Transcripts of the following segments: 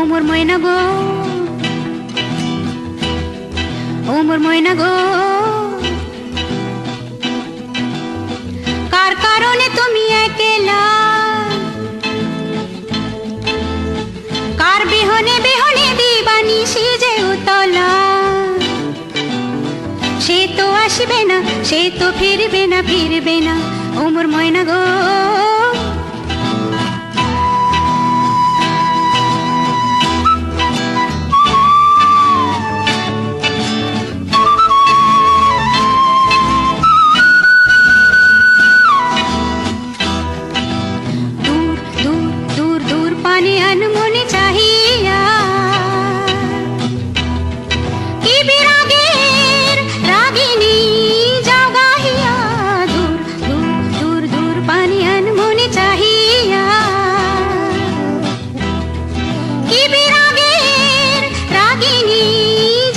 মোর ময়না গো, ও মোর ময়না গো, কার কারণে তুমি একলা, কার বিহনে বিহনে দিবানিশি যে উতলা, সে তো আসবে না, সে তো ফিরবে না, ফিরবে না, ও মোর ময়না গো। মনে চাহিয়া কি বিরাগের রাগিনী যাও গাহিয়া, দূর দূর দূর দূর পানিয়ান মনে চাহিয়া, কি বিরাগের রাগিনী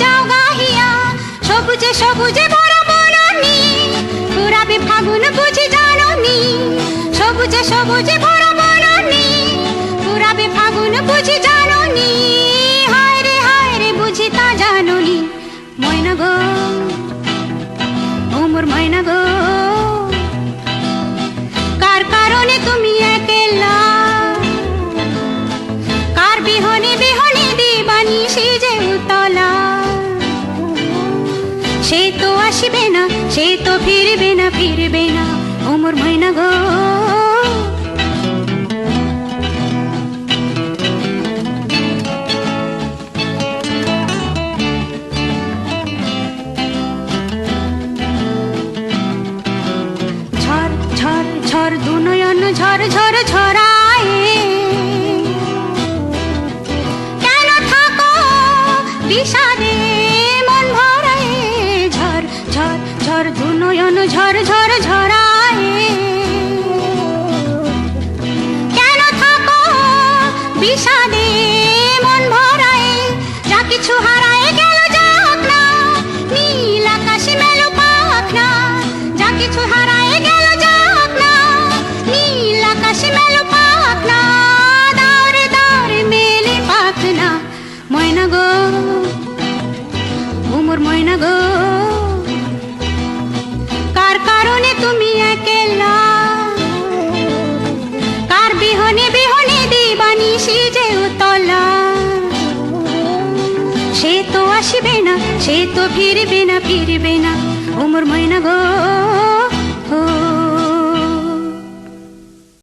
যাও গাহিয়া, সবুজে সবুজে বড় বননি পুরাবে ফাগুন বুঝি জাননি, সবুজে সবুজে বড় বননি পুরাবে ফাগুন বুঝি জাননি, হায় রে বুঝি তা জাননি, ময়না গো, ও মোর ময়না গো, কার কারণে তুমি একলা, কার বিহনে বিহনে দিবানিশি যে উতলা, সে তো আসবে না, সে তো ফিরবে না, ফিরবে না, ও মোর ময়না গো। ঝড় দুনয়ন ঝড় ঝড় ঝরায়, কেন থাকো বিষাদে মন ভরায়, ঝড় ঝড় ঝড় দুনয়ন ঝড় ঝড় ঝরায়, কেন থাকো বিষাদে মন ভরায়, যা কিছু হারায় গেল যাক না, নীল আকাশে মেলো পাখ না, যা কিছু হারায় গেল ময়না গো, ও মোর ময়না গো, কার কারণে তুমি একলা, কার বিহনে বিহনে দিবানিশি যে উতলা, সে তো আসবে না, সে তো ফিরবে না, ফিরবে না, ও মোর ময়না গো।